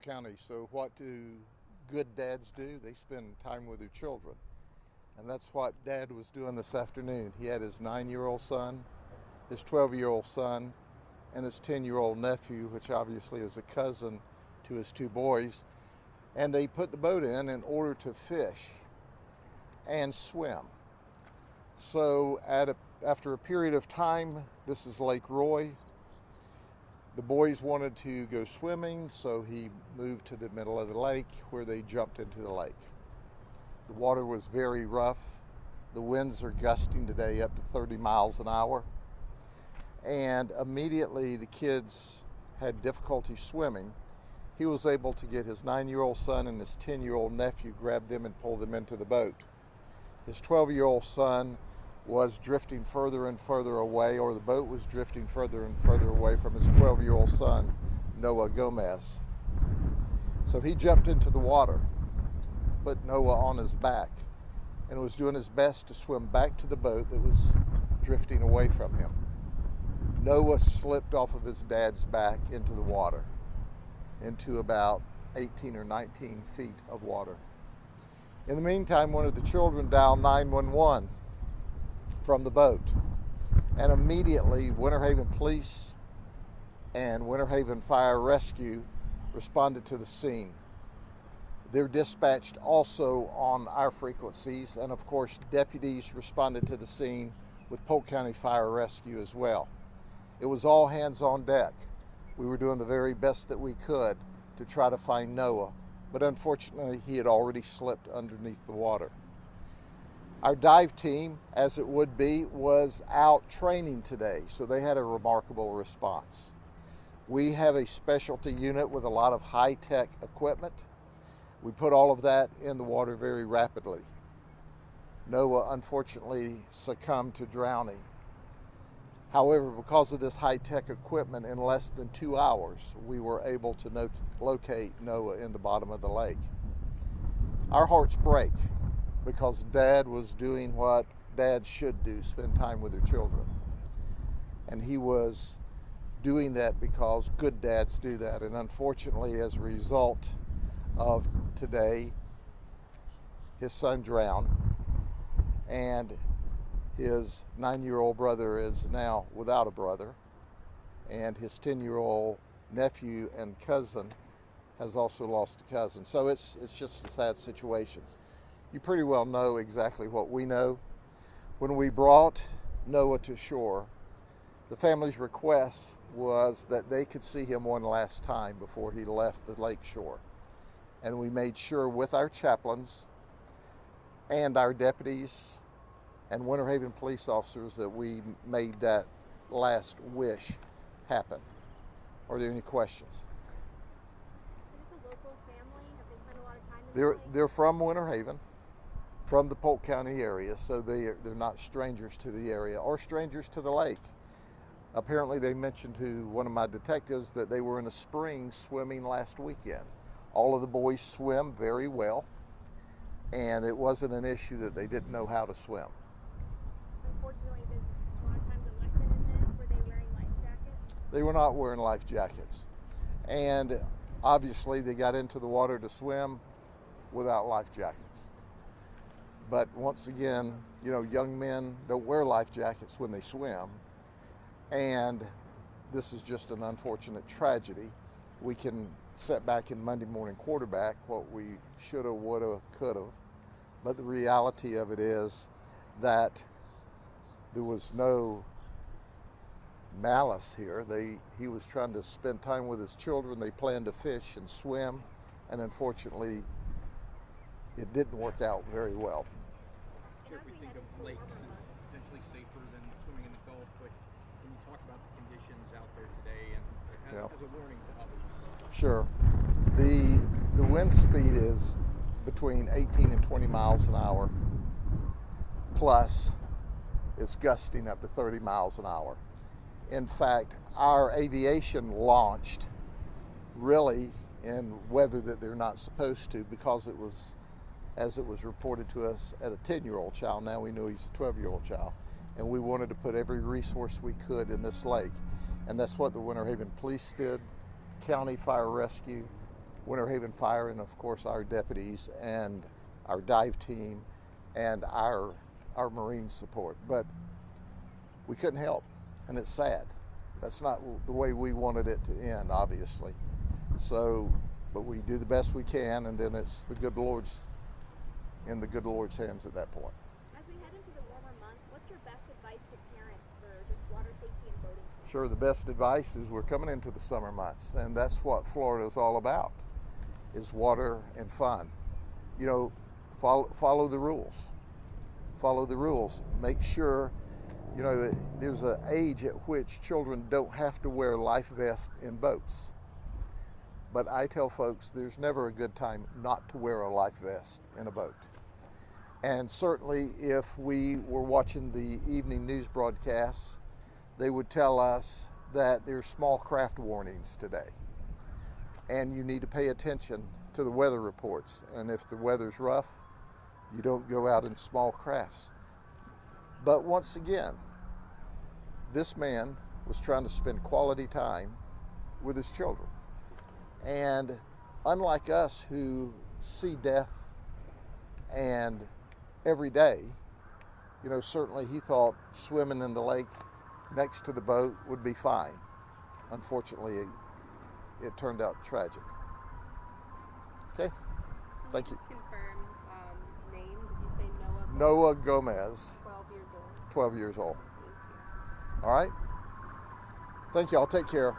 County. So what do good dads do? They spend time with their children. And that's what Dad was doing this afternoon. He had his 9-year-old son, his 12-year-old son, and his 10-year-old nephew, which obviously is a cousin to his two boys. And they put the boat in order to fish and swim. So after a period of time, this is Lake Roy, the boys wanted to go swimming, so he moved to the middle of the lake where they jumped into the lake. The water was very rough. The winds are gusting today up to 30 miles an hour. And immediately the kids had difficulty swimming. He was able to get his 9-year-old son and his 10-year-old nephew, grab them and pull them into the boat. His 12-year-old son was drifting further and further away, or the boat was drifting further and further away from his 12-year-old son, Noah Gomez. So he jumped into the water, put Noah on his back, and was doing his best to swim back to the boat that was drifting away from him. Noah slipped off of his dad's back into the water, into about 18 or 19 feet of water. In the meantime, one of the children dialed 911 from the boat, and immediately Winter Haven Police and Winter Haven Fire Rescue responded to the scene. They're dispatched also on our frequencies, and of course deputies responded to the scene with Polk County Fire Rescue as well. It was all hands on deck. We were doing the very best that we could to try to find Noah, but unfortunately he had already slipped underneath the water. Our dive team, as it would be, was out training today, so they had a remarkable response. We have a specialty unit with a lot of high-tech equipment. We put all of that in the water very rapidly. Noah unfortunately succumbed to drowning. However, because of this high-tech equipment, in less than 2 hours, we were able to locate Noah in the bottom of the lake. Our hearts break because Dad was doing what dads should do, spend time with their children. And he was doing that because good dads do that. And unfortunately, as a result of today, his son drowned, and his 9-year-old brother is now without a brother, and his 10-year-old nephew and cousin has also lost a cousin. So it's just a sad situation. You pretty well know exactly what we know. When we brought Noah to shore, the family's request was that they could see him one last time before he left the lake shore. And we made sure with our chaplains and our deputies and Winter Haven police officers that we made that last wish happen. Are there any questions? Is this a local family? Have they spent a lot of time in the lake? They're from Winter Haven, from the Polk County area, so they're not strangers to the area or strangers to the lake. Apparently they mentioned to one of my detectives that they were in a spring swimming last weekend. All of the boys swim very well, and it wasn't an issue that they didn't know how to swim. Unfortunately, there's a lot of times a lesson in this. Were they wearing life jackets? They were not wearing life jackets. And obviously they got into the water to swim without life jackets. But once again, you know, young men don't wear life jackets when they swim. And this is just an unfortunate tragedy. We can sit back in Monday morning quarterback what we shoulda, woulda, coulda. But the reality of it is that there was no malice here. He was trying to spend time with his children. They planned to fish and swim, and unfortunately, it didn't work out very well. Sure, if we think of lakes as potentially safer than swimming in the Gulf, but when you talk about the conditions out there today and as a warning to others. Sure. The wind speed is between 18 and 20 miles an hour, plus it's gusting up to 30 miles an hour. In fact, our aviation launched really in weather that they're not supposed to, because it was, as it was reported to us, at a 10-year-old child. Now we know he's a 12-year-old child. And we wanted to put every resource we could in this lake. And that's what the Winter Haven Police did, County Fire Rescue, Winter Haven Fire, and of course our deputies and our dive team and our Marine support. But we couldn't help, and it's sad. That's not the way we wanted it to end, obviously. So, but we do the best we can, and then it's the good Lord's in the good Lord's hands at that point. As we head into the warmer months, what's your best advice to parents for just water safety and boating safety? Sure, the best advice is we're coming into the summer months, and that's what Florida is all about, is water and fun. You know, follow the rules. Follow the rules. Make sure, you know, that there's an age at which children don't have to wear life vests in boats. But I tell folks there's never a good time not to wear a life vest in a boat. And certainly if we were watching the evening news broadcasts, they would tell us that there's small craft warnings today. And you need to pay attention to the weather reports. And if the weather's rough, you don't go out in small crafts. But once again, this man was trying to spend quality time with his children. And unlike us who see death and every day, you know, certainly he thought swimming in the lake next to the boat would be fine. Unfortunately, it turned out tragic. Okay, thank you. Confirm name. Did you say Noah? Noah Gomez, 12 years old. 12 years old. Thank you. All right. Thank you. I'll take care.